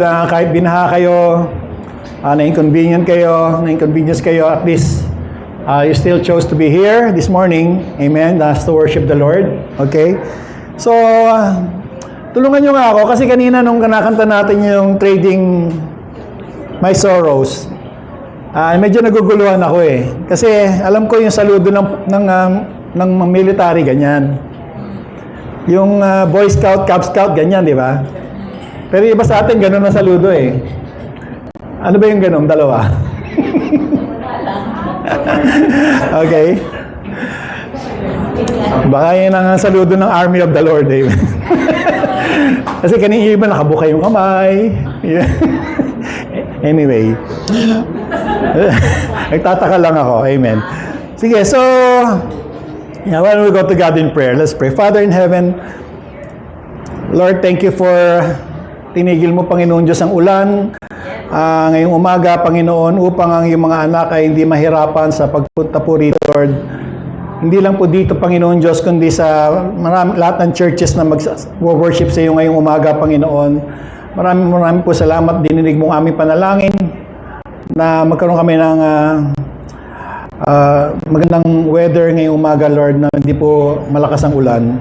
kahit binaha kayo, na-inconvenience kayo, at least you still chose to be here this morning. Amen. That's to worship the Lord. Okay? So, tulungan nyo nga ako kasi kanina nung kanakanta natin yung Trading My Sorrows, medyo naguguluhan ako eh. Kasi alam ko yung saludo ng military, ganyan. Yung Boy Scout, Cub Scout, ganyan, di ba? Pero iba sa atin, ganun ang saludo eh. Ano ba yung ganun? Dalawa? Okay. Baka yun ang saludo ng Army of the Lord eh. Kasi kanina iba nakabukay yung kamay. Anyway. Nagtataka lang ako. Amen. Sige, so why don't we go to God in prayer? Let's pray. Father in heaven, Lord, thank you for tinigil mo, Panginoon Diyos, ang ulan ngayong umaga, Panginoon, upang ang iyong mga anak ay hindi mahirapan sa pagpunta po rito, Lord. Hindi lang po dito, Panginoon Diyos, kundi sa lahat ng churches na mag-worship sa iyo ngayong umaga, Panginoon. Maraming po salamat. Dininig mo ang aming panalangin na magkaroon kami ng magandang weather ngayong umaga, Lord, na hindi po malakas ang ulan.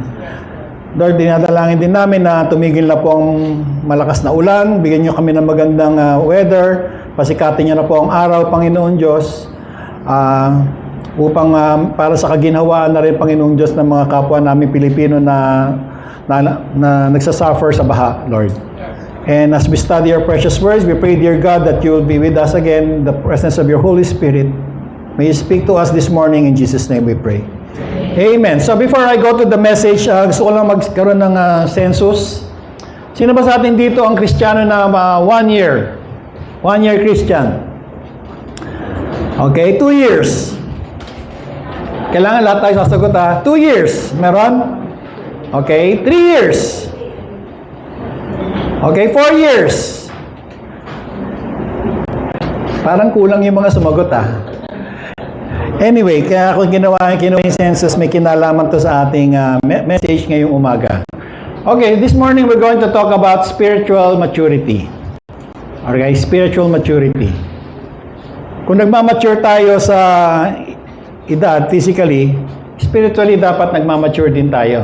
Lord, dinadalangin din namin na tumigil na po ang malakas na ulan. Bigyan niyo kami ng magandang weather. Pasikatin niyo na po ang araw, Panginoon Diyos, upang para sa kaginhawaan na rin, Panginoon Diyos, ng mga kapwa namin Pilipino na nagsasuffer sa baha, Lord. And as we study your precious words, we pray, dear God, that you will be with us again, the presence of your Holy Spirit. May you speak to us this morning. In Jesus' name we pray. Amen. So before I go to the message, gusto ko lang magkaroon ng census. Sino ba sa atin dito ang Kristiyano na 1 year? 1 year Christian. Okay, 2 years. Kailangan lahat tayo sasagot ha. 2 years. Meron? Okay, 3 years. Okay, 4 years. Parang kulang yung mga sumagot ha. Anyway, kaya ako ginawa yung census, may kinalaman to sa ating message ngayong umaga. Okay, this morning we're going to talk about spiritual maturity. Okay, spiritual maturity. Kung nagmamature tayo sa edad, physically, spiritually dapat nagmamature din tayo.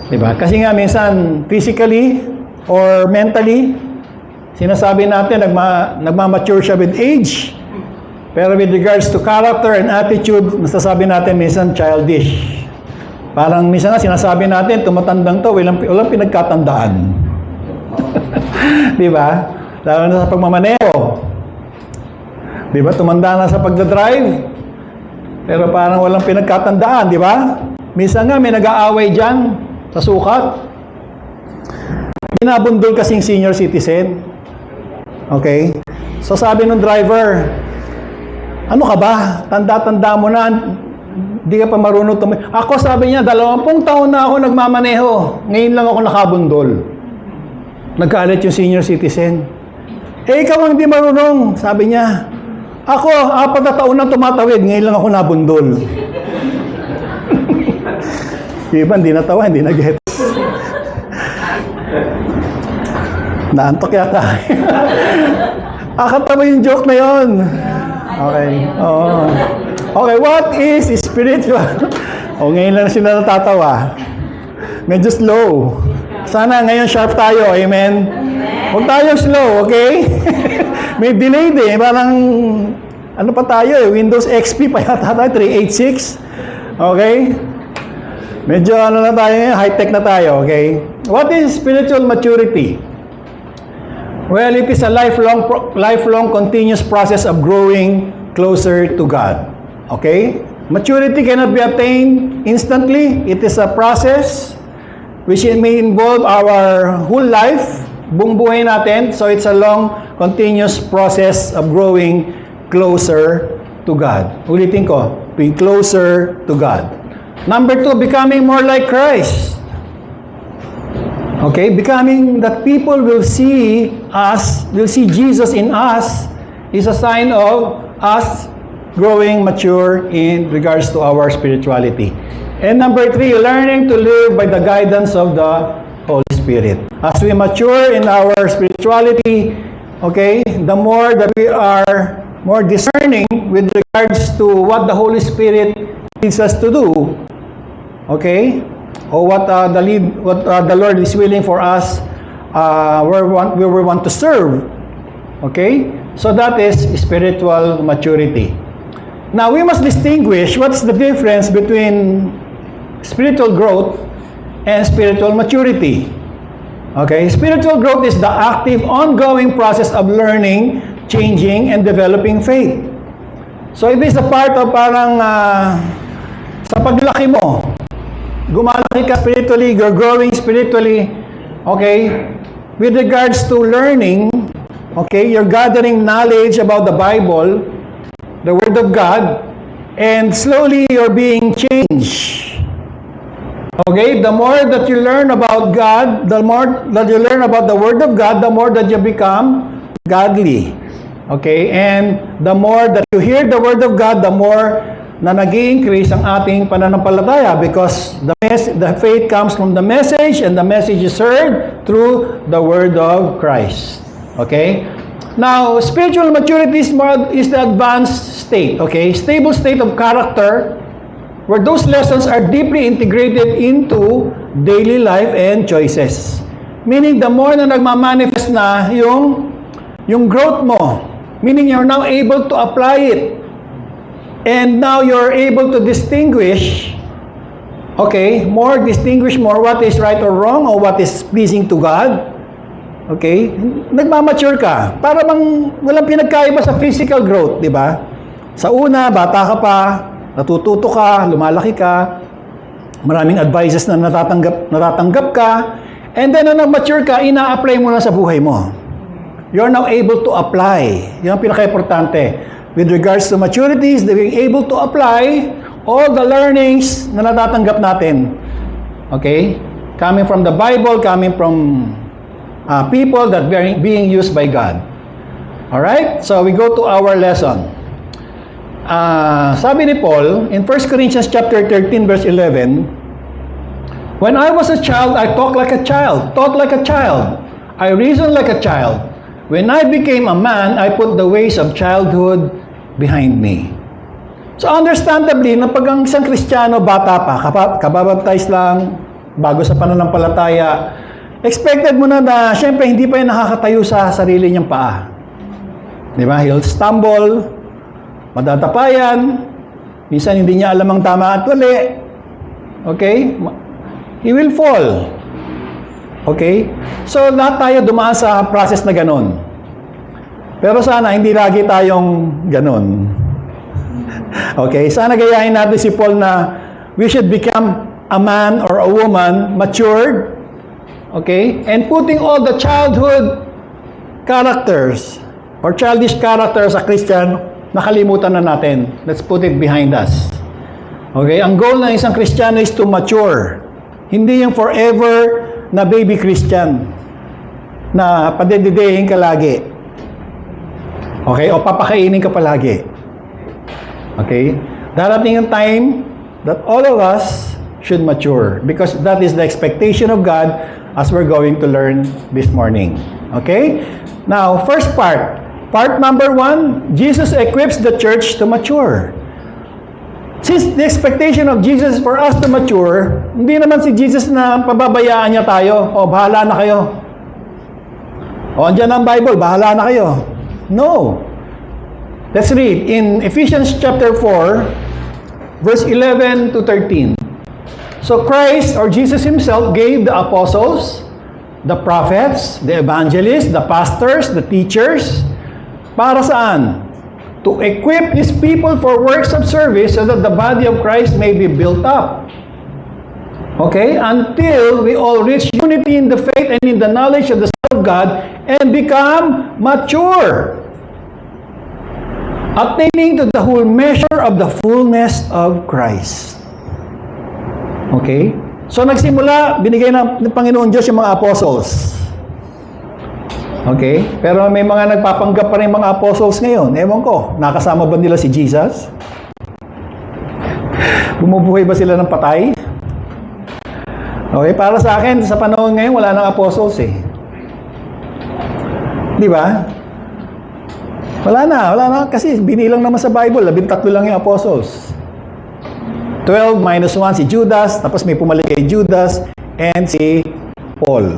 Diba? Kasi nga minsan, physically or mentally, sinasabi natin nagmamature siya with age. Pero with regards to character and attitude, nasasabi natin minsan childish. Parang minsan na sinasabi natin, tumatandang to, walang pinagkatandaan. Di ba? Lalo na sa pagmamaneho. Di ba? Tumanda na sa pagdadrive, pero parang walang pinagkatandaan, di ba? Minsan nga may nag-aaway dyan sa sukat. Binabundol kasing senior citizen. Okay? So sabi ng driver, ano ka ba? Tanda-tanda mo na, hindi ka pa marunong Ako, sabi niya, 20 taon na ako nagmamaneho. Ngayon lang ako nakabundol. Nagkaalit yung senior citizen. Ikaw ang hindi marunong, sabi niya. Ako, 4 na taon na tumatawid, ngayon lang ako nabundol. Iba, hindi natawa, hindi nag-gets. Naantok yata. Akatawa yung joke na yon. Okay. Oh. Okay, what is spiritual? Ngayon lang sila natatawa. Medyo slow. Sana ngayon sharp tayo. Amen? Huwag tayo slow, okay? May delay din. Parang, ano pa tayo eh? Windows XP pa yata tayo, 386. Okay? Medyo ano na tayo, high-tech na tayo, okay? What is spiritual maturity? Well, it is a lifelong continuous process of growing closer to God. Okay? Maturity cannot be attained instantly. It is a process which may involve our whole life, buong buhay natin. So it's a long, continuous process of growing closer to God. Ulitin ko, being closer to God. Number 2, becoming more like Christ. Okay, becoming that people will see us, will see Jesus in us, is a sign of us growing mature in regards to our spirituality. And number 3, learning to live by the guidance of the Holy Spirit. Spirit. As we mature in our spirituality, okay, the more that we are more discerning with regards to what the Holy Spirit leads us to do, okay, or what the Lord is willing for us, where we want to serve, okay. So that is spiritual maturity. Now we must distinguish what's the difference between spiritual growth and spiritual maturity. Okay, spiritual growth is the active, ongoing process of learning, changing, and developing faith. So it is a part of parang sa paglaki mo, gumalaki ka spiritually, you're growing spiritually, okay, with regards to learning, okay, you're gathering knowledge about the Bible, the Word of God, and slowly you're being changed. Okay, the more that you learn about God, the more that you learn about the Word of God, the more that you become godly. Okay, and the more that you hear the Word of God, the more na nag-i-increase ang ating pananampalataya, because the faith comes from the message, and the message is heard through the Word of Christ. Okay? Now, spiritual maturity is the advanced state, okay? Stable state of character, where those lessons are deeply integrated into daily life and choices. Meaning, the more na nagmamanifest na yung growth mo, meaning you're now able to apply it. And now you're able to distinguish, okay, distinguish more what is right or wrong, or what is pleasing to God. Okay? Nagmamature ka. Para bang walang pinagkaiba sa physical growth, di ba? Sa una, bata ka pa, natututo ka, lumalaki ka, maraming advices na natatanggap ka, and then nung nag-mature ka, ina-apply mo na sa buhay mo. You're now able to apply. Yan ang pinaka-importante. With regards to maturity, is being able to apply all the learnings na natatanggap natin. Okay? Coming from the Bible, coming from people that are being used by God. Alright? So we go to our lesson. Sabi ni Paul, in 1 Corinthians chapter 13, verse 11, when I was a child, I talked like a child, thought like a child, I reasoned like a child. When I became a man, I put the ways of childhood behind me. So understandably, na pag ang isang Kristiyano, bata pa, kababaptize lang, bago sa pananampalataya, expected mo na syempre, hindi pa yung nakakatayo sa sarili niyang paa. Di ba? He'll stumble, madatapayan, minsan hindi niya alam ang tama at mali. Okay? He will fall. Okay? So, lahat tayo dumaan sa process na ganon. Pero sana, hindi lagi tayong ganon. Okay? Sana gayahin natin si Paul na we should become a man or a woman matured, okay? And putting all the childhood characters or childish characters sa Christian, nakalimutan na natin. Let's put it behind us. Okay? Ang goal ng isang Kristiyano is to mature. Hindi yung forever na baby Christian na padedidehin ka lagi. Okay? O papakainin ka palagi. Okay? Darating yung time that all of us should mature, because that is the expectation of God as we're going to learn this morning. Okay? Now, first part. Part number 1, Jesus equips the church to mature. Since the expectation of Jesus for us to mature, hindi naman si Jesus na pababayaan niya tayo, o bahala na kayo. O andyan ang Bible, bahala na kayo. No. Let's read in Ephesians chapter 4, verse 11 to 13. So Christ, or Jesus Himself, gave the apostles, the prophets, the evangelists, the pastors, the teachers, para saan? To equip His people for works of service so that the body of Christ may be built up. Okay? Until we all reach unity in the faith and in the knowledge of the Son of God and become mature, attaining to the whole measure of the fullness of Christ. Okay? So nagsimula, binigay ng Panginoon Diyos yung mga apostles. Okay? Pero may mga nagpapanggap pa rin mga apostles ngayon. Ewan ko, nakasama ba nila si Jesus? Bumubuhay ba sila ng patay? Okay, para sa akin, sa panahon ngayon, wala nang apostles eh. Di ba? Wala na. Kasi binilang naman sa Bible, 13 lang yung apostles. 12 minus 1 si Judas, tapos may pumalik kay Judas, and si Paul,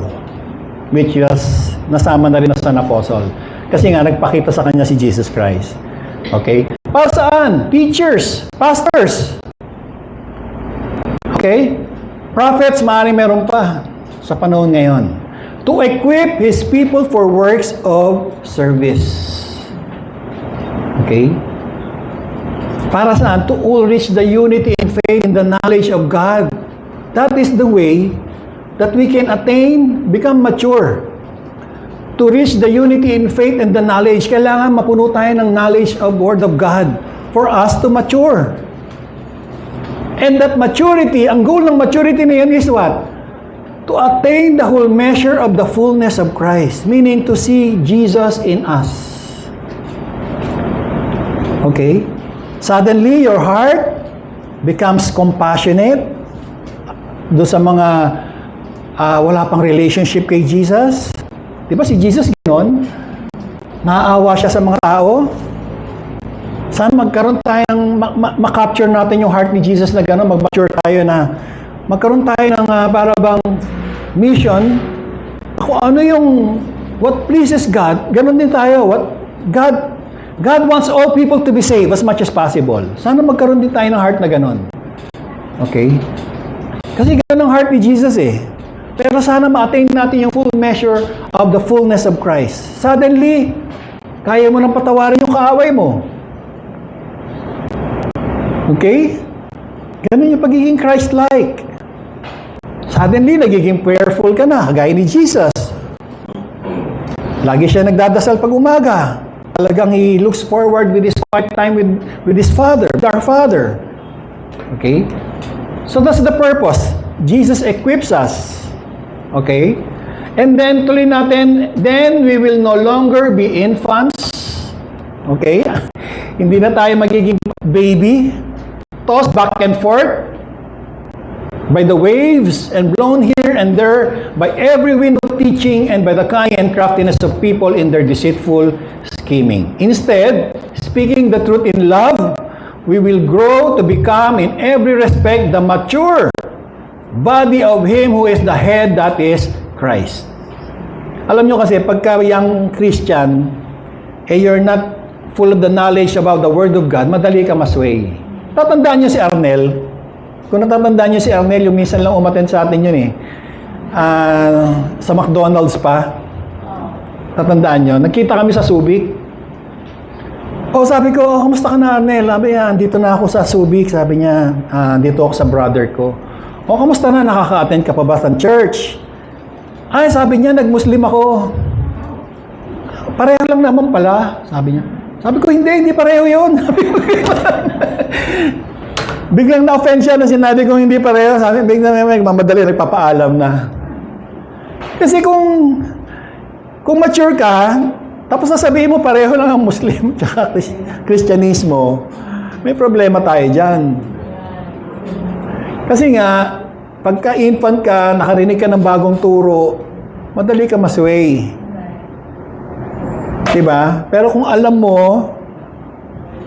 which was nasama na rin sa apostle. Kasi nga, nagpakita sa kanya si Jesus Christ. Okay? Para saan? Teachers, pastors. Okay? Prophets, maaaring meron pa sa panahon ngayon. To equip His people for works of service. Okay? Para saan? To all reach the unity and faith in the knowledge of God. That is the way that we can attain, become mature. To reach the unity in faith and the knowledge, kailangan mapuno tayo ng knowledge of Word of God for us to mature. And that maturity, ang goal ng maturity na yan is what? To attain the whole measure of the fullness of Christ. Meaning to see Jesus in us. Okay? Suddenly, your heart becomes compassionate do sa mga wala pang relationship kay Jesus. Di ba si Jesus gano'n? Naaawa siya sa mga tao. Sana magkaroon tayo ng, ma-capture natin yung heart ni Jesus na gano'n, mag-mature tayo na, magkaroon tayo ng para bang mission, kung ano yung, what pleases God, gano'n din tayo, God wants all people to be saved as much as possible. Sana magkaroon din tayo ng heart na gano'n. Okay? Kasi gano'n ang heart ni Jesus eh. Pero sana ma-attain natin yung full measure of the fullness of Christ. Suddenly, kaya mo nang patawarin yung kaaway mo. Okay? Ganun yung pagiging Christ-like. Suddenly, nagiging prayerful ka na, gaya ni Jesus. Lagi siya nagdadasal pag umaga. Talagang he looks forward with his quiet time with his Father, with our Father. Okay? So that's the purpose. Jesus equips us. Okay? And then, tuloy natin, then we will no longer be infants. Okay? Hindi na tayo magiging baby. Tossed back and forth by the waves and blown here and there by every wind of teaching and by the cunning and craftiness of people in their deceitful scheming. Instead, speaking the truth in love, we will grow to become in every respect the mature body of Him who is the head, that is Christ. Alam nyo kasi, pagka young Christian, you're not full of the knowledge about the Word of God, madali ka masway. Tatandaan nyo si Arnel. Kung natatandaan nyo si Arnel, yung minsan lang umattend sa atin yun eh. Sa McDonald's pa. Tatandaan nyo. Nagkita kami sa Subic. Sabi ko, kamusta ka na Arnel? Sabi niya, dito na ako sa Subic. Sabi niya, dito ako sa brother ko. Kamusta na? Nakaka-attend ka pa ba sa church? Ay, sabi niya, nag-Muslim ako. Pareho lang naman pala. Sabi niya. Sabi ko, hindi pareho yun. Biglang na-offend siya na sinabi ko hindi pareho. Sabi, biglang mamadali, nagpapaalam na. Kasi kung mature ka, tapos sasabihin mo pareho lang ang Muslim at Kristyanismo, may problema tayo dyan. Kasi nga, pagka infant ka, nakarinig ka ng bagong turo, madali ka masway. Diba? Pero kung alam mo,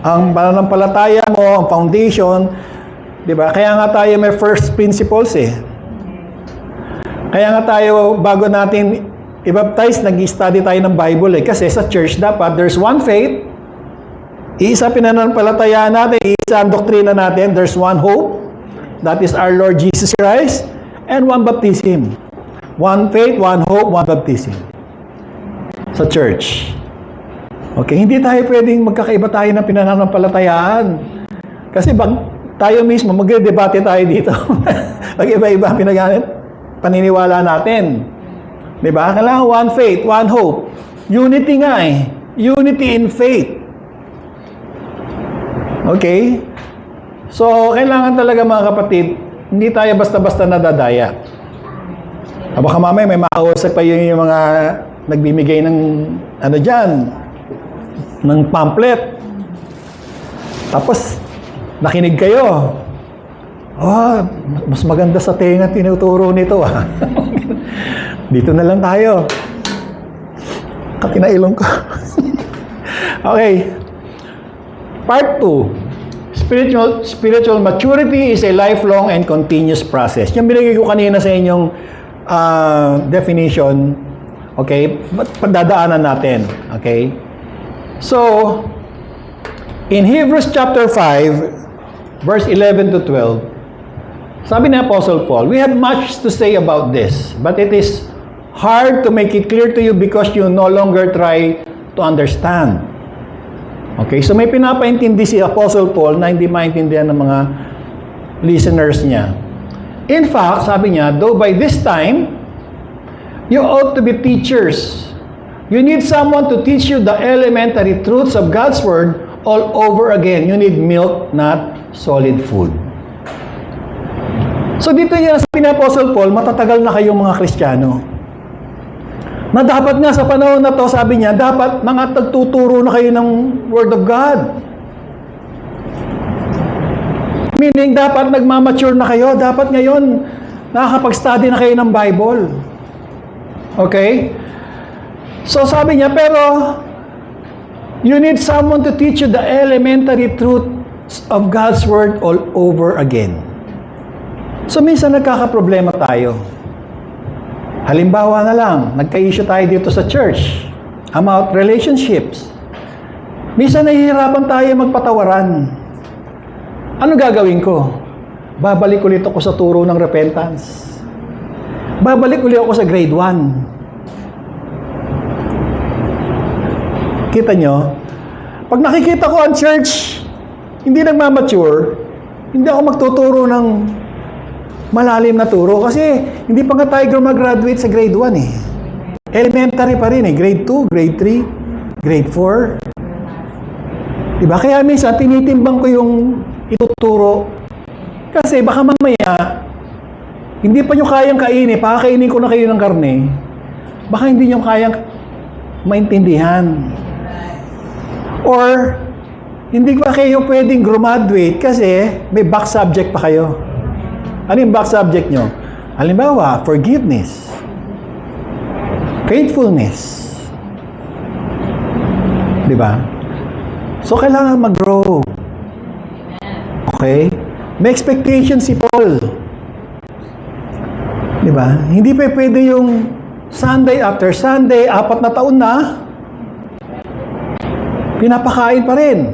ang pananampalataya mo, ang foundation, diba? Kaya nga tayo may first principles eh. Kaya nga tayo, bago natin i-baptize, nag-study tayo ng Bible eh. Kasi sa church dapat, there's one faith, iisa pinanampalataya natin, iisa ang doktrina natin, there's one hope, that is our Lord Jesus Christ, and one baptism. One faith, one hope, one baptism. Sa church. Okay, hindi tayo pwedeng magkakaiba tayo ng pinanampalatayaan. Kasi tayo mismo, magdedebate tayo dito. Pag-iba-iba paniniwala natin. Diba? Kailangan one faith, one hope. Unity nga eh. Unity in faith. Okay? So, kailangan talaga mga kapatid, hindi tayo basta-basta nadadaya. Baka mamaya may makausap pa yung mga nagbibigay ng ng pamphlet. Tapos, nakinig kayo. oh, mas maganda sa tenga tinuturo nito ah. Dito na lang tayo. Katinailong ko. Okay. Part 2. Spiritual maturity is a lifelong and continuous process. Yung binigay ko kanina sa inyong definition, okay, pagdadaanan natin, okay? So, in Hebrews chapter 5, verse 11 to 12, sabi ni Apostle Paul, we have much to say about this, but it is hard to make it clear to you because you no longer try to understand. Okay, so may pinapaintindi si Apostle Paul na hindi maintindihan ng mga listeners niya. In fact, sabi niya, though by this time, you ought to be teachers. You need someone to teach you the elementary truths of God's Word all over again. You need milk, not solid food. So dito niya sabi ni Apostle Paul, matatagal na kayong mga Kristiyano. Na dapat nga sa panahon na to, sabi niya, dapat mga tagtuturo na kayo ng Word of God. Meaning, dapat nagmamature na kayo. Dapat ngayon, nakakapag-study na kayo ng Bible. Okay? So, sabi niya, pero, you need someone to teach you the elementary truths of God's Word all over again. So, minsan nagkakaproblema tayo. Halimbawa na lang, nagka-issue tayo dito sa church about relationships. Minsan nahihirapan tayo magpatawaran. Ano gagawin ko? Babalik ulit ako sa turo ng repentance. Babalik ulit ako sa grade 1. Kita nyo? Pag nakikita ko ang church, hindi nagmamature, hindi ako magtuturo ng malalim na turo kasi hindi pa nga tayo mag-graduate sa grade 1 eh. Elementary pa rin eh. Grade 2, grade 3, grade 4. Diba? Kaya minsan tinitimbang ko yung ituturo. Kasi baka mamaya, hindi pa nyo kayang kainin, pakakainin ko na kayo ng karne, baka hindi nyo kayang maintindihan. Or, hindi pa kayo pwedeng graduate kasi may back subject pa kayo. Ano yung back subject nyo? Halimbawa, forgiveness, faithfulness. Diba? So, kailangan mag-grow. Okay? May expectation si Paul. Diba? Hindi pa pwede yung Sunday after Sunday, 4 na taon na, pinapakain pa rin.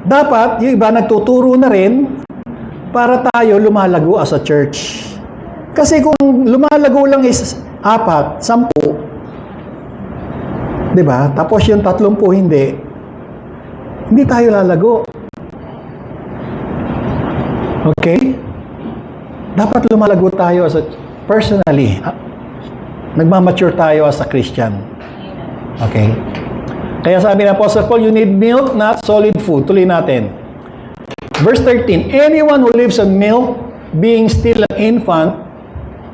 Dapat, yung iba nagtuturo na rin para tayo lumalago as a church. Kasi kung lumalago lang is 4, 10, diba? Tapos yung 30 hindi tayo lalago. Okay? Dapat lumalago tayo as a personally. Nagmamature tayo as a Christian. Okay? Kaya sabi ng Apostle Paul, you need milk, not solid food. Tuloy natin. Verse 13, anyone who lives on milk, being still an infant,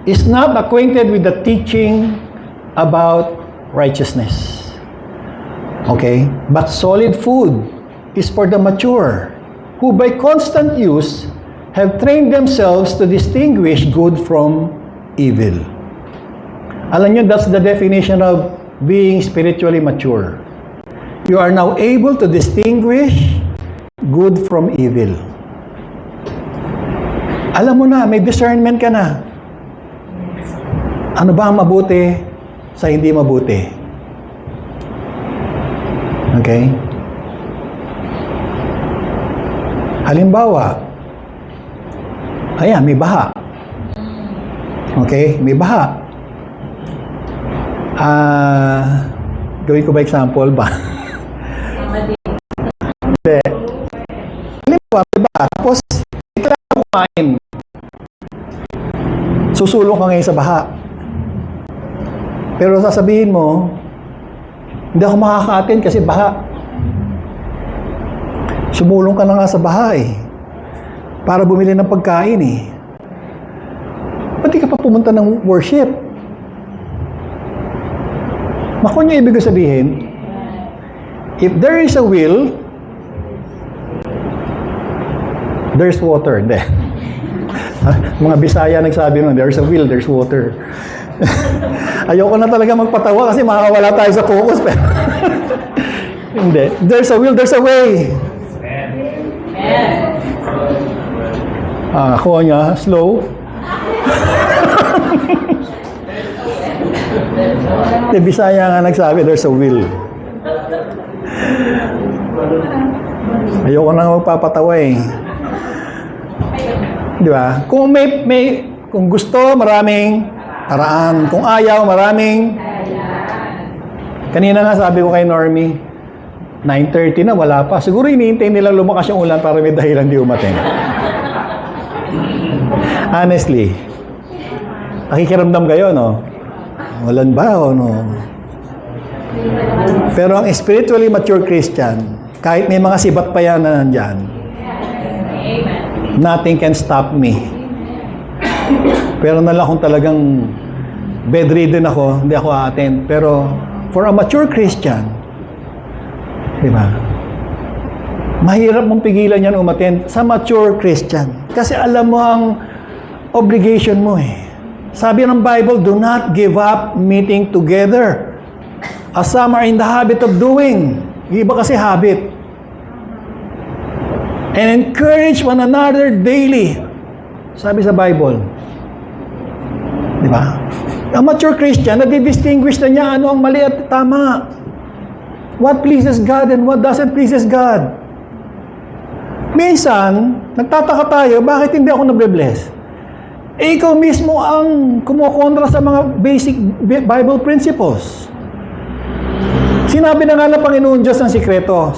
is not acquainted with the teaching about righteousness. Okay? But solid food is for the mature, who by constant use have trained themselves to distinguish good from evil. Alam nyo, that's the definition of being spiritually mature. You are now able to distinguish good from evil. Alam mo na, may discernment ka na. Ano ba ang mabuti sa hindi mabuti? Okay? Halimbawa, ayan, may baha. Okay? May baha. Gawin ko ba example ba? Hindi. Halimbawa, may baha. Tapos, kailangan kumain. Susulong ka ngayon sa baha. Pero sasabihin mo, hindi ako makaka-attend kasi baha. Sumulong ka na nga sa baha eh. Para bumili ng pagkain eh. Ba't di ka pa pumunta ng worship? Makon yung ibig sabihin, if there is a will, there's water. Hindi. Mga Bisaya nagsabi nun, there's a will, there's water. Ayoko na talaga magpatawa kasi makakawala tayo sa focus. Pero hindi. There's a will, there's a way. Ako niya, slow. Di Bisaya nga nagsabi, there's a will. Ayoko na magpapatawa eh. Di ba? Kung gusto, maraming paraan. Kung ayaw, maraming. Kanina nga sabi ko kay Normie, 9:30 na, wala pa. Siguro hinihintay nilang lumakas yung ulan para may dahilan di umating. Honestly. Nakikiramdam kayo, no? Ulan ba o no? Pero ang spiritually mature Christian, kahit may mga sibat pa yan na nandyan, nothing can stop me. Pero na lang kung talagang bedridden ako, hindi ako a-attend. Pero for a mature Christian, di ba? Mahirap mong pigilan yan umattend sa mature Christian. Kasi alam mo ang obligation mo eh. Sabi ng Bible, do not give up meeting together, as some are in the habit of doing. Yung iba kasi habit. And encourage one another daily. Sabi sa Bible. Di ba? Ang mature Christian, nadi-distinguish na niya ano ang mali at tama. What pleases God and what doesn't pleases God. Minsan, nagtataka tayo, bakit hindi ako nabe-bless? Eh, ikaw mismo ang kumukontra sa mga basic Bible principles. Sinabi na nga ng Panginoon Diyos ang sikreto.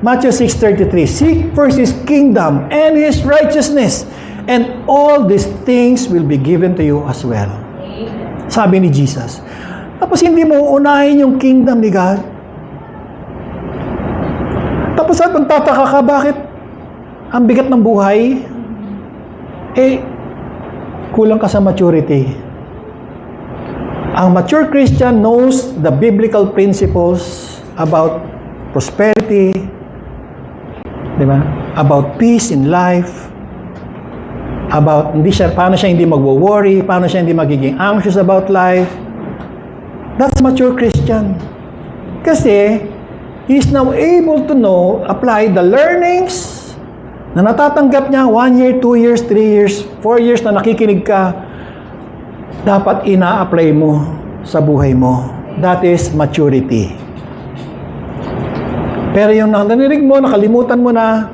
Matthew 6:33, seek first His kingdom and His righteousness, and all these things will be given to you as well. Sabi ni Jesus. Tapos hindi mo unahin yung kingdom ni God. Tapos at magtataka ka, bakit ang bigat ng buhay? Eh, kulang ka sa maturity. Ang mature Christian knows the biblical principles about prosperity, di ba? About peace in life, about paano siya hindi magwo-worry, paano siya hindi magiging anxious about life. That's mature Christian. Kasi he's now able to apply the learnings na natatanggap niya 1 year, 2 years, 3 years, 4 years na nakikinig ka, dapat ina-apply mo sa buhay mo. That is maturity. Pero yung narinig mo, nakalimutan mo na,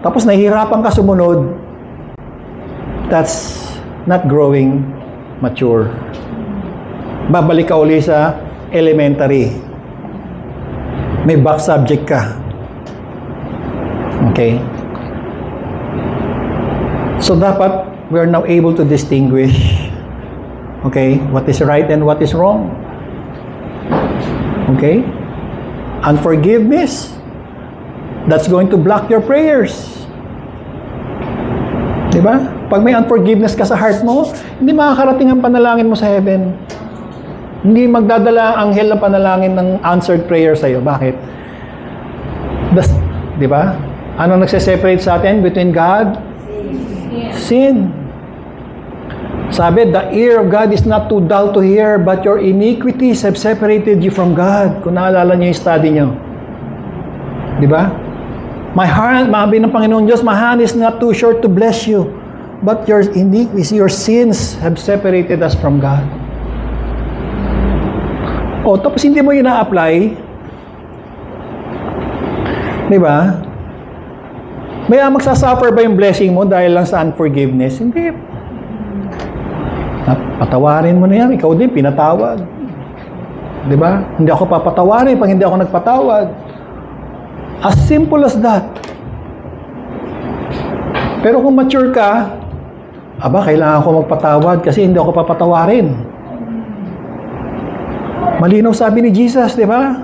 tapos nahihirapan ka sumunod, that's not growing mature. Babalik ka uli sa elementary. May back subject ka. Okay? So dapat we are now able to distinguish, okay, what is right and what is wrong. Okay? Unforgiveness, that's going to block your prayers. Diba? Pag may unforgiveness ka sa heart mo, hindi makakarating ang panalangin mo sa heaven. Hindi magdadala ang anghel ng panalangin ng answered prayer sa iyo. Bakit? Diba? Ano nagse-separate sa atin between God? Sin. Sabi, the ear of God is not too dull to hear, but your iniquities have separated you from God. Kung naalala niyo yung study niyo. Di ba? My hand, mahabi ng Panginoon Diyos, my hand is not too short to bless you, but your iniquities, your sins have separated us from God. O, tapos hindi mo yun na-apply. Di ba? May magsasuffer ba yung blessing mo dahil lang sa unforgiveness? Hindi. Patawarin mo na yan. Ikaw din, pinatawad. Di ba? Hindi ako papatawarin pag hindi ako nagpatawad. As simple as that. Pero kung mature ka, kailangan ko magpatawad kasi hindi ako papatawarin. Malinaw sabi ni Jesus, di ba?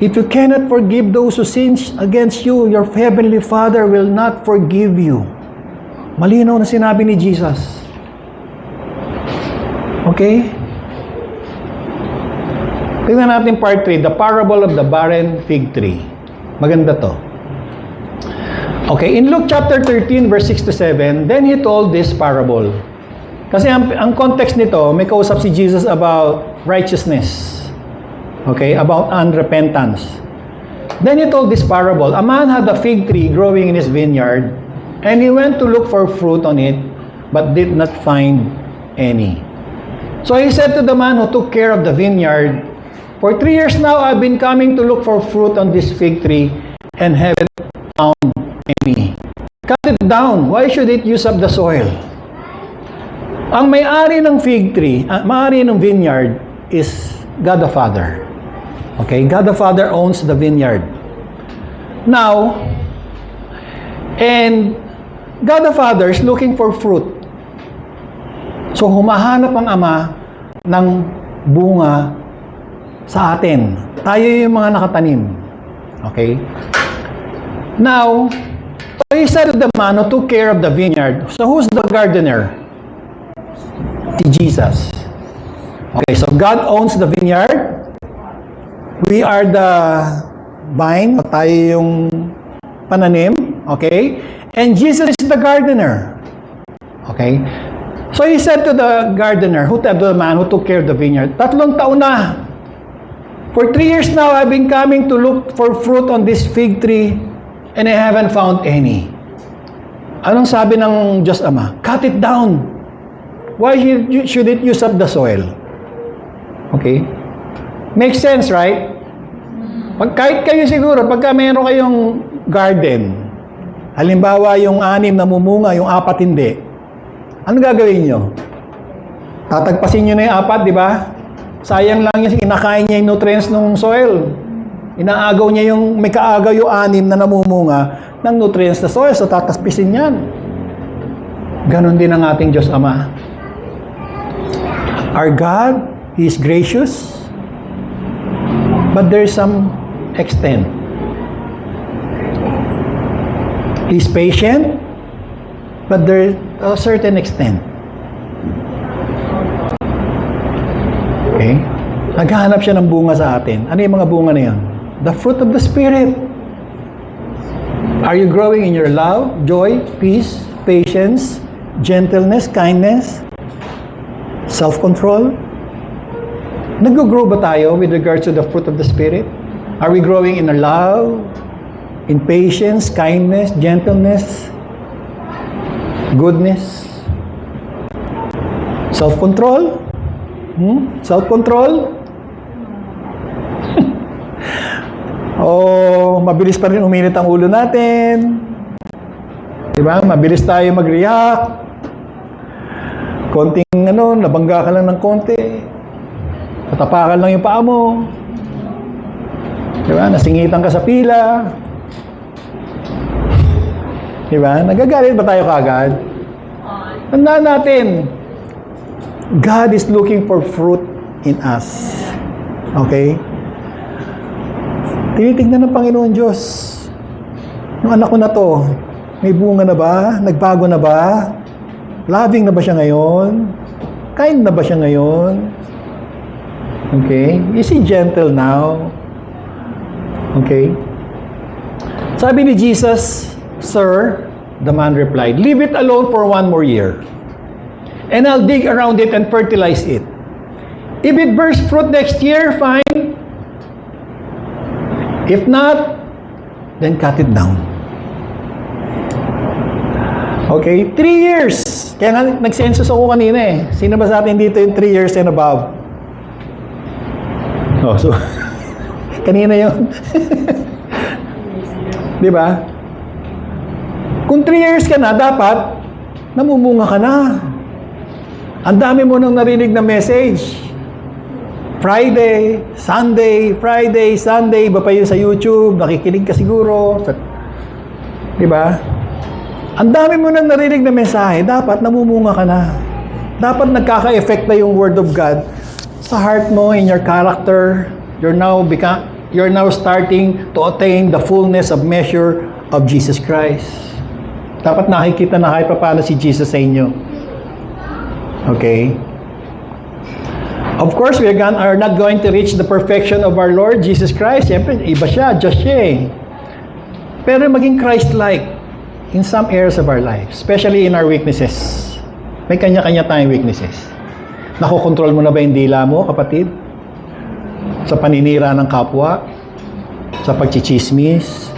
If you cannot forgive those who sin against you, your heavenly Father will not forgive you. Malinaw na sinabi ni Jesus. Okay? Tingnan natin part 3, the parable of the barren fig tree. Maganda to. Okay, in Luke chapter 13, verse 6 to 7, then he told this parable. Kasi ang context nito, may kausap si Jesus about righteousness. Okay, about unrepentance. Then he told this parable. A man had a fig tree growing in his vineyard, and he went to look for fruit on it, but did not find any. So he said to the man who took care of the vineyard, "For 3 years now I've been coming to look for fruit on this fig tree, and haven't found any. Cut it down. Why should it use up the soil?" Ang may-ari ng fig tree, may-ari ng vineyard is God the Father. Okay, God the Father owns the vineyard. Now, and God the Father is looking for fruit. So, humahanap ang Ama ng bunga sa atin. Tayo yung mga nakatanim. Okay? Now, so he said to the man who took care of the vineyard, so who's the gardener? Si Jesus. Okay, so God owns the vineyard. We are the vine. Tayo yung pananim. Okay? And Jesus is the gardener. Okay? So he said to the gardener, to the man who took care of the vineyard, 3 taon na. For 3 years now, I've been coming to look for fruit on this fig tree, and I haven't found any. Anong sabi ng Diyos Ama? Cut it down. Why should it use up the soil? Okay? Makes sense, right? Kahit kayo siguro, pagka mayroon kayong garden, halimbawa yung 6 namumunga, yung 4 hindi, ano gagawin nyo? Tatagpasin nyo na yung 4, di ba? Sayang lang yung kinakain niya yung nutrients ng soil. Inaagaw niya yung, may kaagaw yung 6 na namumunga ng nutrients na soil, so tataspisin yan. Ganon din ang ating Diyos Ama. Our God, He is gracious, but there is some extent. He is patient, but there is a certain extent. Okay? Naghahanap siya ng bunga sa atin. Ano yung mga bunga na yun? The fruit of the Spirit. Are you growing in your love, joy, peace, patience, gentleness, kindness, self-control? Nag-grow ba tayo with regards to the fruit of the Spirit? Are we growing in our love, in patience, kindness, gentleness, goodness, self-control? Self-control? O mabilis pa rin uminit ang ulo natin? Diba? Mabilis tayo mag-react. Konting nabangga ka lang ng konti. Tatapakan lang yung paa mo. Diba? Nasingitan ka sa pila. Diba? Nagagalit ba tayo kaagad? Tandaan natin, God is looking for fruit in us. Okay? Tinitignan ng Panginoon Diyos. Yung anak ko na to, may bunga na ba? Nagbago na ba? Loving na ba siya ngayon? Kind na ba siya ngayon? Okay? Is he gentle now? Okay? Sabi ni Jesus, "Sir," the man replied, "leave it alone for 1 more year, and I'll dig around it and fertilize it. If it bears fruit next year, fine. If not, then cut it down." Okay, 3 years. Kaya nga, nag-census ako kanina eh. Sino ba sa atin dito yung 3 years and above? Oh, so, kanina yun. Di ba? Kung 3 years ka na, dapat, namumunga ka na. Ang dami mo nang narinig na message. Friday, Sunday, iba pa yun sa YouTube, nakikinig ka siguro. Di ba? Ang dami mo nang narinig na mensahe, dapat namumunga ka na. Dapat nagkaka-effect na yung Word of God sa heart mo, in your character. You're now starting to attain the fullness of measure of Jesus Christ. Dapat nakikita na kahit paano si Jesus sa inyo. Okay? Of course, we are not going to reach the perfection of our Lord Jesus Christ. Siyempre, iba siya, Diyos siya eh. Pero maging Christ-like. in some areas of our life, especially in our weaknesses. May kanya-kanya tayong weaknesses. Nakokontrol mo na ba yung dila mo, kapatid? Sa paninira ng kapwa? Sa pagchichismis?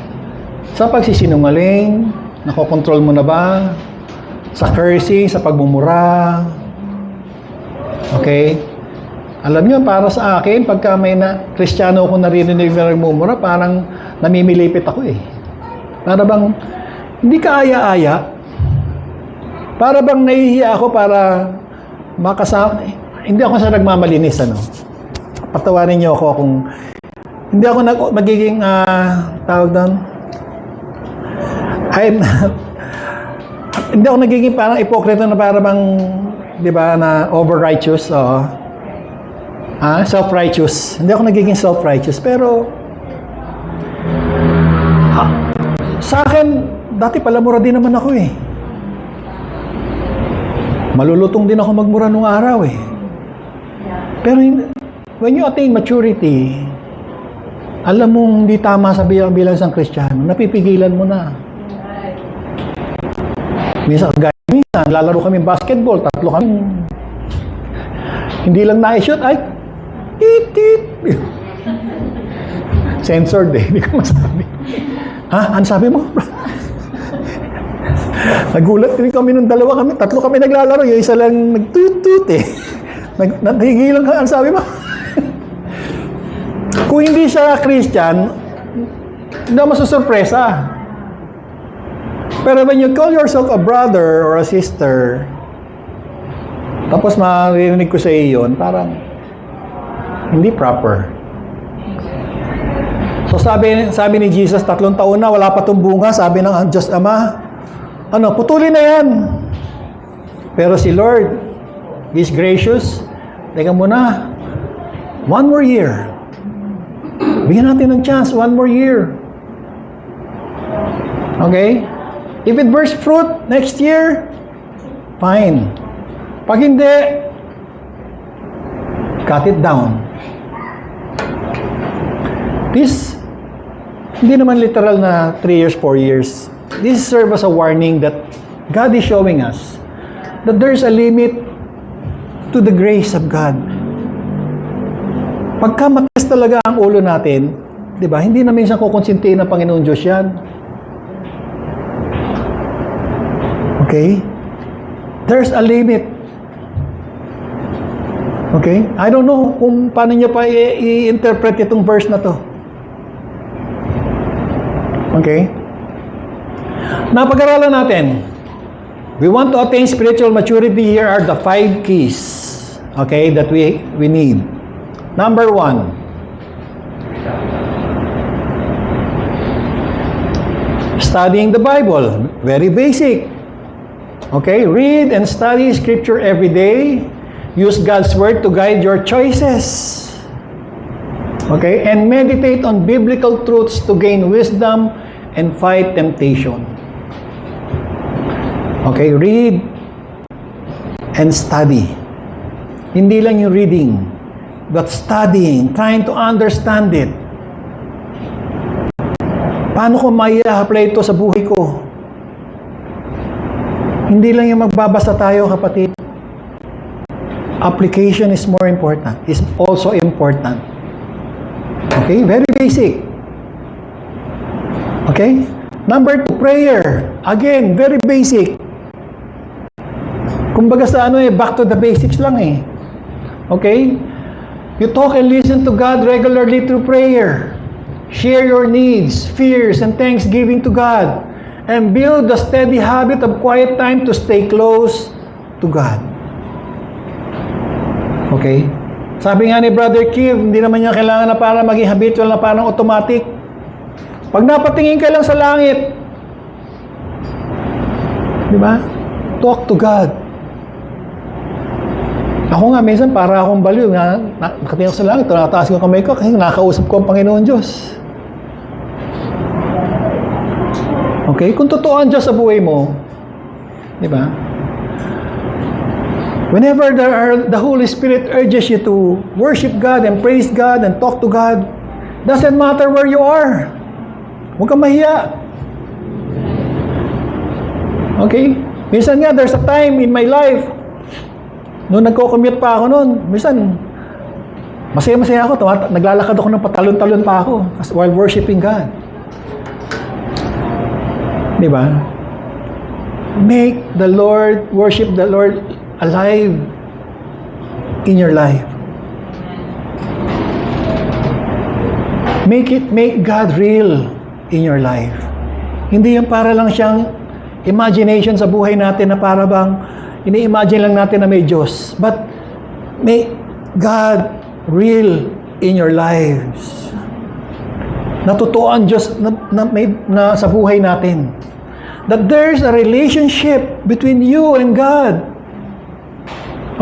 Sa pagsisinungaling? Nakokontrol mo na ba? Sa cursing, sa pagmumura? Okay? Alam niyo, para sa akin, pagka may Kristiyano ako narinig na nagmumura, parang namimilipit ako eh. Para bang, hindi ka aya-aya. Para bang nahihiya ako para makasama. Hindi ako sa nagmamalinis, ano. Patawarin niyo ako kung hindi ako magiging, tawag doon, hindi ako nagiging parang ipokrito na para bang, di ba, na over-righteous, self-righteous. Hindi ako nagiging self-righteous. Pero, sa akin, dati palamura din naman ako eh. Malulutong din ako magmura nung araw eh. Pero, when you attain maturity, alam mong hindi tama sa bilang isang Kristiyano, napipigilan mo na. Minsan, lalaro kami basketball, 3 kami. Hindi lang na-shoot, ay, tit. Censored eh, hindi ko masabi. Ha? Ano sabi mo? Nagulat din kami nung 3 kami naglalaro, yung isa lang nagtut eh. Nahigilan ka, ano sabi mo? Kung hindi siya Christian, hindi ako masusurpresa. Pero when you call yourself a brother or a sister, tapos maririnig ko sa iyo yun, parang hindi proper. So sabi ni Jesus, 3 taon na, wala pa itong bunga, sabi ng Diyos Ama, putulin na yan. Pero si Lord, He's gracious. Teka muna, 1 more year. Bigyan natin ng chance, 1 more year. Okay? If it bears fruit next year, fine. Pag hindi, cut it down. This, hindi naman literal na 3 years, 4 years. This serves as a warning that God is showing us that there's a limit to the grace of God. Pagka matigas talaga ang ulo natin, di ba, hindi na minsan kukonsintihin ng Panginoon Diyos yan. Okay? There's a limit. Okay? I don't know kung paano niya pa i-interpret itong verse na to. Okay? Napag-aralan natin. We want to attain spiritual maturity. Here are the 5 keys, okay, that we need. Number 1. Studying the Bible. Very basic. Okay? Read and study Scripture every day. Use God's Word to guide your choices. Okay? And meditate on biblical truths to gain wisdom and fight temptation. Okay? Read and study. Hindi lang yung reading, but studying, trying to understand it. Paano ko mai-apply ito sa buhay ko? Hindi lang yung magbabasa tayo, kapatid. Application is more important, is also important. Okay? Very basic. Okay? Number 2, prayer. Again, very basic. Kumbaga sa back to the basics lang eh. Okay? You talk and listen to God regularly through prayer. Share your needs, fears, and thanksgiving to God. And build a steady habit of quiet time to stay close to God. Okay? Sabi nga ni Brother Kiv, hindi naman niya kailangan na para maging habitual na parang automatic. Pag napatingin ka lang sa langit, di ba? Talk to God. Ako nga, minsan para akong baliw. Nakatingin ko sa langit, nataas ko kamay ko kasi nakakausap ko ang Panginoon Diyos. Okay? Kung totoo ang Diyos sa buhay mo, di ba? Whenever the Holy Spirit urges you to worship God and praise God and talk to God, doesn't matter where you are. Huwag kang mahiya. Okay? Minsan nga, there's a time in my life, noong nagko-commute pa ako noon, minsan, masaya-masaya ako, naglalakad ako ng patalon-talon pa ako while worshiping God. Di ba? Make the Lord, worship the Lord alive in your life. Make God real in your life. Hindi yung para lang siyang imagination sa buhay natin na para bang ini-imagine lang natin na may Diyos. But make God real in your lives. Natutuo ang Diyos na sa buhay natin. That there's a relationship between you and God.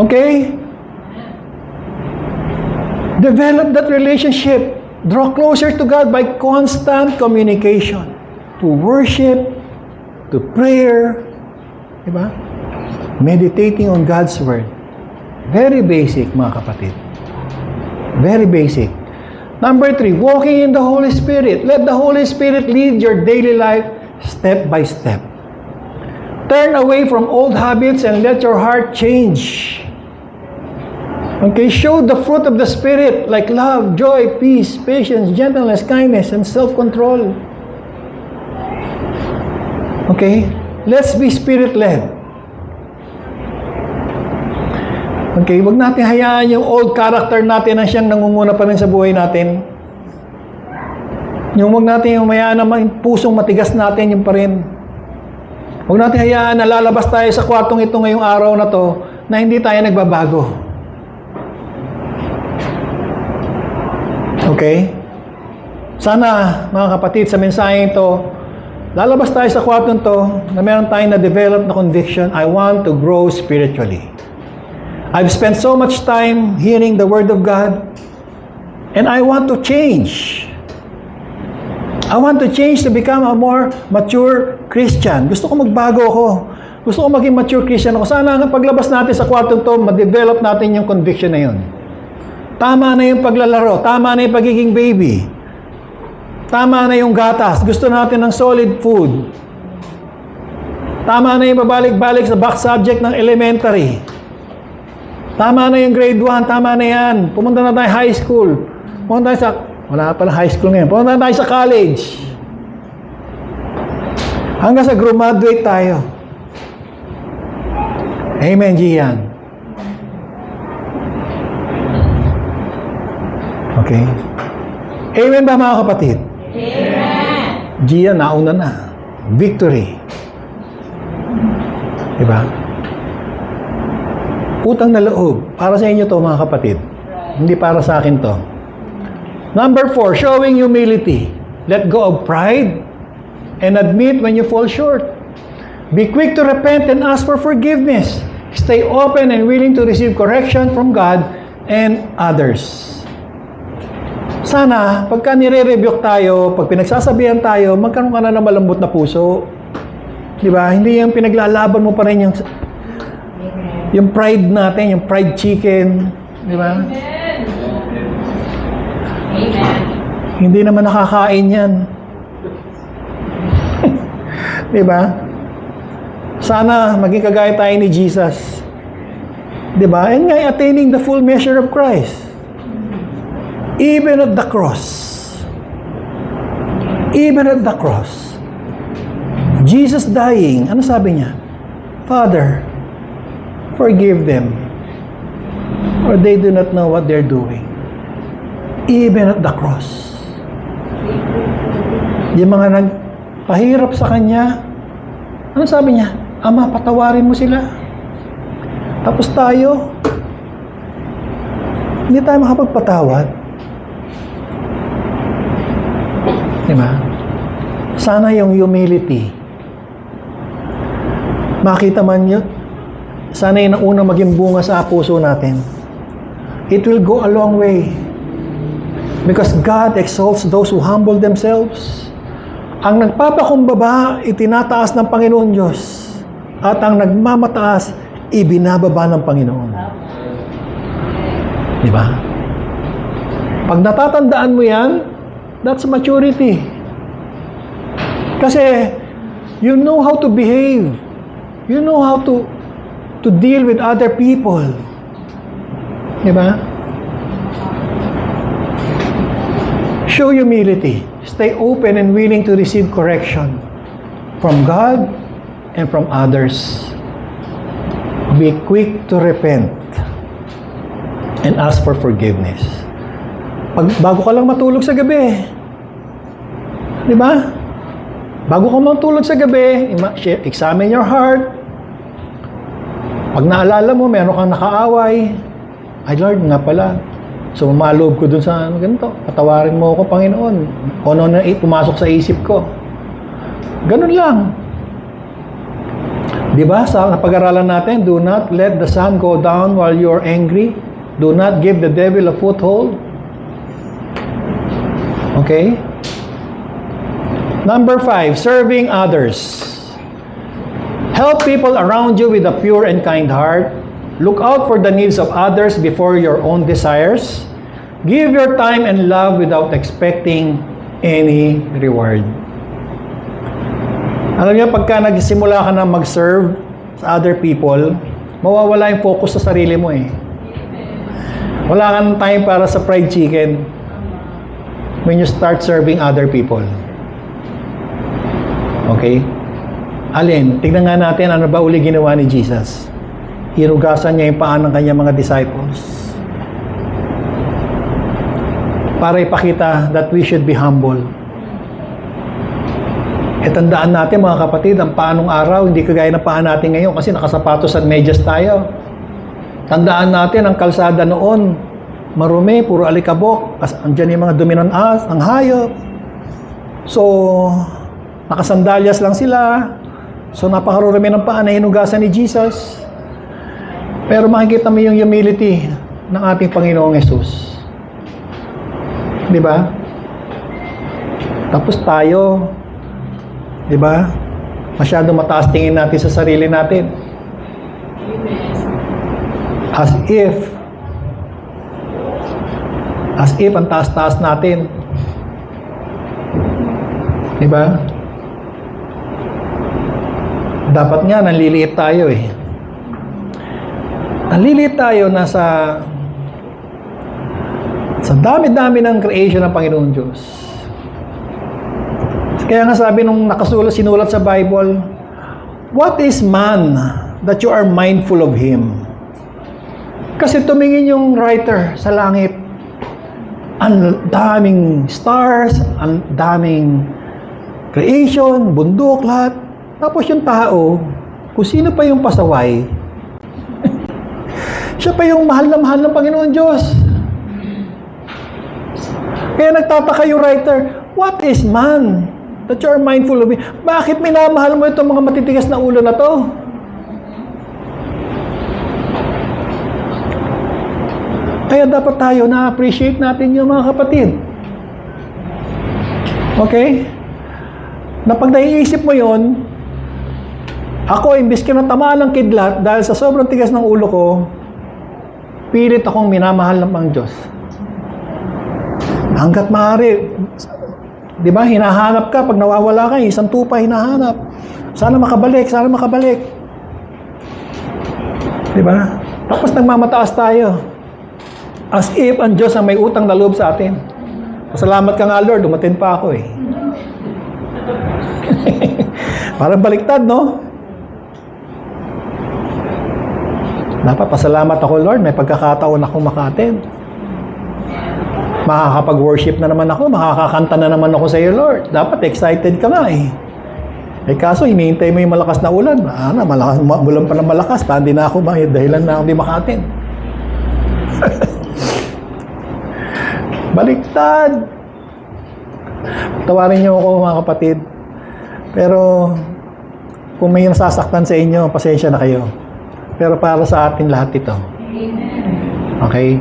Okay? Develop that relationship. Draw closer to God by constant communication. To worship, to prayer, diba? Meditating on God's Word. Very basic, mga kapatid. Very basic. Number 3, walking in the Holy Spirit. Let the Holy Spirit lead your daily life step by step. Turn away from old habits and let your heart change. Okay, show the fruit of the Spirit like love, joy, peace, patience, gentleness, kindness, and self-control. Okay, let's be Spirit-led. Okay, wag natin hayaan yung old character natin na siyang nangunguna pa rin sa buhay natin. Yung wag natin yung mayaan naman pusong matigas natin yung pa rin. Wag natin hayaan na lalabas tayo sa kwartong ito ngayong araw na to na hindi tayo nagbabago. Okay? Sana, mga kapatid, sa mensahe ito, lalabas tayo sa kwartong to na meron tayong na-develop na conviction, I want to grow spiritually. I've spent so much time hearing the Word of God, and I want to change. I want to change to become a more mature Christian. Gusto ko magbago ako. Gusto ko maging mature Christian ako. Sana nga paglabas natin sa kwartong to, ma-develop natin yung conviction na yun. Tama na yung paglalaro. Tama na yung pagiging baby. Tama na yung gatas. Gusto natin ng solid food. Tama na yung babalik-balik sa back subject ng elementary. Tama na yung grade 1. Tama na yan. Pumunta na tayo high school. Pumunta tayo sa... Wala pala high school ngayon. Pumunta na tayo sa college. Hanggang sa graduate tayo. Amen, Gian. Okay? Amen ba, mga kapatid? Amen. Gia, nauna na. Victory. Diba? Utang na loob. Para sa inyo to, mga kapatid. Hindi para sa akin to. Number 4, showing humility. Let go of pride and admit when you fall short. Be quick to repent and ask for forgiveness. Stay open and willing to receive correction from God and others. Sana, pagka nire-rebuke tayo, pag pinagsasabihan tayo, magkaroon ka na ng malambot na puso. Diba? Hindi yung pinaglalaban mo pa rin yung pride natin, yung fried chicken. Diba? Amen. Amen. Hindi naman nakakain yan. Diba? Sana maging kagaya tayo ni Jesus. Diba? And nga, attaining the full measure of Christ. Even at the cross. Even at the cross. Jesus dying, ano sabi niya? Father, forgive them, for they do not know what they're doing. Even at the cross. Yung mga nagpahirap sa Kanya, ano sabi niya? Ama, patawarin mo sila. Tapos tayo, hindi tayo makapagpatawad. Diba? Sana yung humility. Makita man yun. Sana yun ang unang maging bunga sa puso natin. It will go a long way. Because God exalts those who humble themselves. Ang nagpapakumbaba, itinataas ng Panginoon Diyos. At ang nagmamataas, ibinababa ng Panginoon. Diba? Pag natatandaan mo yan, that's maturity. Kasi, you know how to behave You know how to deal with other people. Diba? Show humility. Stay open and willing to receive correction from God and from others. Be quick to repent and ask for forgiveness. Bago ka lang matulog sa gabi, di ba? Bago ka matulog sa gabi, examine your heart. Pag naalala mo, meron kang nakaaway, ay Lord, nga pala, so mamaloob ko dun sa ganito, patawarin mo ako, Panginoon. O ano na pumasok sa isip ko. Ganun lang. Di ba? Sa napag-aralan natin, do not let the sun go down while you're angry. Do not give the devil a foothold. Okay? Number 5, serving others. Help people around you with a pure and kind heart. Look out for the needs of others before your own desires. Give your time and love without expecting any reward. Alam niyo, pagka nagsimula ka na mag-serve sa other people, mawawala yung focus sa sarili mo eh. Wala kang time para sa fried chicken when you start serving other people. Okay? Alin, tignan nga natin ano ba uli ginawa ni Jesus. Hinugasan niya yung paa ng kanyang mga disciples. Para ipakita that we should be humble. E tandaan natin mga kapatid, ang paa nung araw, hindi kagaya ng paa natin ngayon kasi nakasapatos at medyas tayo. Tandaan natin, ang kalsada noon, marumi, puro alikabok, andyan yung mga dumi ng ang hayop. So, nakasandalyas lang sila. So, napakarurumi ng paa na hinugasan ni Jesus. Pero makikita mo yung humility ng ating Panginoong Yesus. Di ba? Tapos tayo, di ba? Masyado mataas tingin natin sa sarili natin. As if ang taas-taas natin. Di ba? Dapat nga, nanliliit tayo eh. Nanliliit tayo na sa dami-dami ng creation ng Panginoon Diyos. Kaya nga sabi nung sinulat sa Bible, what is man that you are mindful of him? Kasi tumingin yung writer sa langit. Ang daming stars, ang daming creation, bundok, lahat. Tapos yung tao, kung sino pa yung pasaway, siya pa yung mahal na ng Panginoon Diyos. Kaya nagtataka yung writer, what is man that you are mindful of him? Bakit minamahal mo itong mga matitigas na ulo na to? Kaya dapat tayo na-appreciate natin yung mga kapatid. Okay? Na pag naiisip mo yon, ako, imbis ka na tamaan ng kidlat dahil sa sobrang tigas ng ulo ko, pilit akong minamahal ng Pang Diyos. Hanggat maaari, di ba, hinahanap ka, pag nawawala ka, isang tupa hinahanap. Sana makabalik, sana makabalik. Di ba? Tapos nagmamataas tayo. As if ang Diyos ang may utang na loob sa atin. Pasalamat ka nga, Lord, umatin pa ako eh. Parang baliktad, no? Dapat pasalamat ako, Lord, may pagkakataon akong maka-attend. Makakapag-worship na naman ako, makakakanta na naman ako sa iyo, Lord. Dapat excited ka nga eh. Eh kaso, hinihintay mo yung malakas na ulan. Malakas, ulan pa ng malakas, hindi na ako, dahilan na ako di maka-attend. Baliktad. Tawarin niyo ako, mga kapatid. Pero, kung may nasasaktan sa inyo, pasensya na kayo. Pero para sa atin lahat ito. Okay?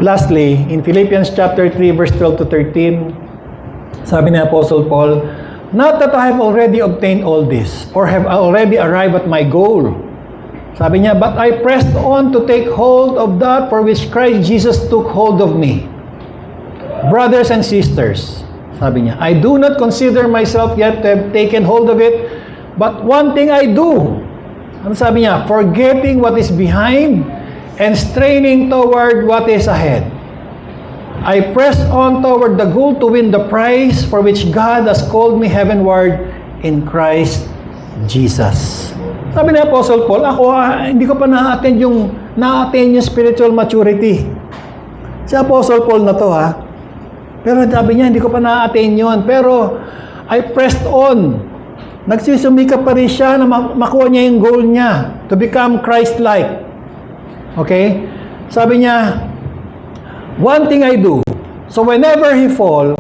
Lastly, in Philippians chapter 3, verse 12 to 13, sabi ni Apostle Paul, not that I have already obtained all this, or have already arrived at my goal. Sabi niya, but I pressed on to take hold of that for which Christ Jesus took hold of me. Brothers and sisters, sabi niya, I do not consider myself yet to have taken hold of it, But one thing I do. Ano sabi niya? Forgetting what is behind and straining toward what is ahead. I press on toward the goal to win the prize for which God has called me heavenward in Christ Jesus. Sabi ni Apostle Paul, ako hindi ko pa na-attain yung spiritual maturity. Si Apostle Paul na to Pero sabi niya, hindi ko pa na-attain yun. Pero I pressed on. Nagsusumikap pa rin siya na makuha niya yung goal niya to become Christ-like. Okay? Sabi niya, one thing I do. So whenever he fall,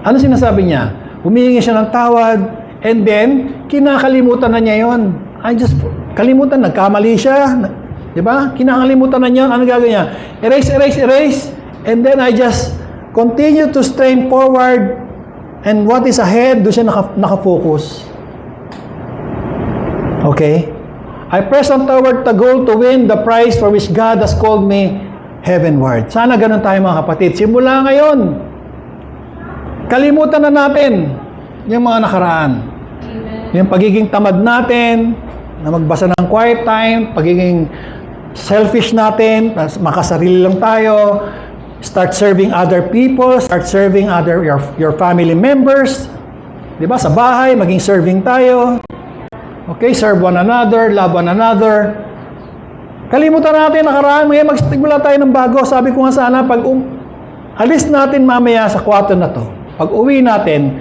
ano sinasabi niya? Humihingi siya ng tawad, and then, kinakalimutan na niya yon. Kalimutan, nagkamali siya. Di ba? Kinakalimutan na niya. Ano gagawin niya? Erase, erase, erase. And then I just continue to strain forward, and what is ahead, doon siya nakafocus. Okay? I press on toward the goal to win the prize for which God has called me heavenward. Sana ganun tayo mga kapatid. Simula ngayon, kalimutan na natin yung mga nakaraan. Yung pagiging tamad natin, na magbasa ng quiet time, pagiging selfish natin, makasarili lang tayo, start serving other people, start serving your family members. Diba? Sa bahay, maging serving tayo. Okay, serve one another, love one another. Kalimutan natin nakaraan, magsimula tayo ng bago. Sabi ko nga sana, pag alis natin mamaya sa kwarto na to, pag uwi natin,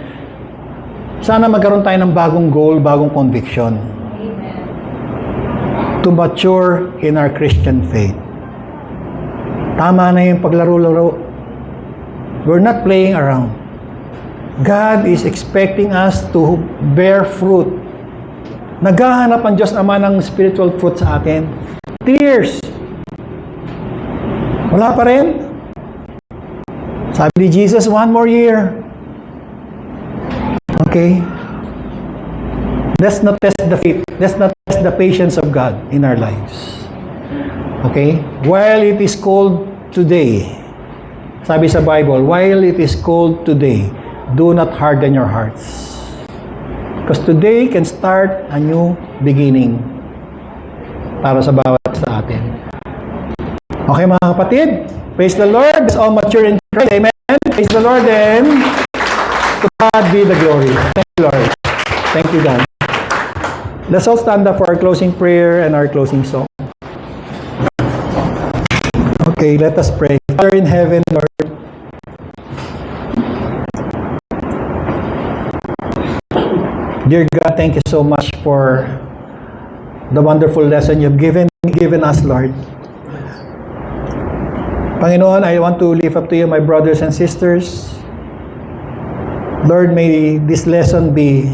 sana magkaroon tayo ng bagong goal, bagong conviction. Amen. To mature in our Christian faith. Tama na yung paglaro-laro. We're not playing around. God is expecting us to bear fruit. Naghahanap ang Diyos Ama ng spiritual fruit sa atin. Tears. Wala pa rin. Sabi ni Jesus, one more year. Okay? Let's not test the faith. Let's not test the patience of God in our lives. Okay? While it is cold today, sabi sa Bible, while it is cold today, do not harden your hearts. Because today can start a new beginning para sa bawat sa atin. Okay mga kapatid? Praise the Lord. Let's all mature in Christ. Amen. Praise the Lord and to God be the glory. Thank you, Lord. Thank you, God. Let's all stand up for our closing prayer and our closing song. Okay, let us pray. Father in heaven, Lord, dear God, thank you so much for the wonderful lesson you've given us, Lord. Panginoon, I want to lift up to you my brothers and sisters. Lord, may this lesson be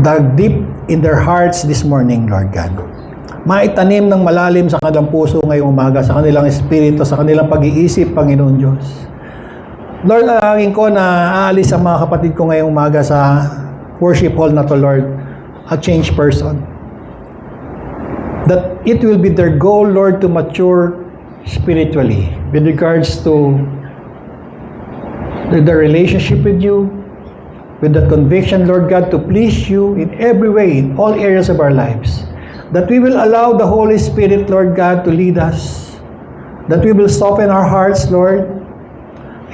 dug deep in their hearts this morning, Lord God. Maitanim ng malalim sa kanilang puso ngayong umaga, sa kanilang espiritu, sa kanilang pag-iisip, Panginoon Diyos. Lord, alangin ko na aalis ang mga kapatid ko ngayong umaga sa worship hall na to, Lord, a changed person. That it will be their goal, Lord, to mature spiritually with regards to the relationship with you, with that conviction, Lord God, to please you in every way, in all areas of our lives. That we will allow the Holy Spirit, Lord God, to lead us. That we will soften our hearts, Lord,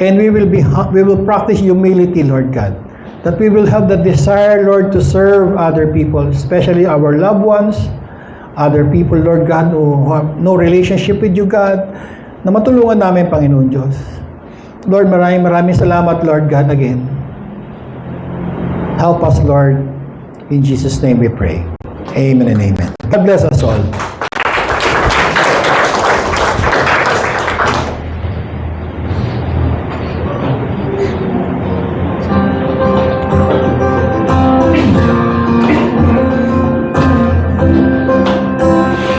and we will practice humility, Lord God. That we will have the desire, Lord, to serve other people, especially our loved ones, other people, Lord God, who have no relationship with you, God, na matulungan namin, Panginoon Diyos. Lord, maraming salamat, Lord God, again. Help us, Lord. In Jesus' name we pray. Amen and amen. God bless us all.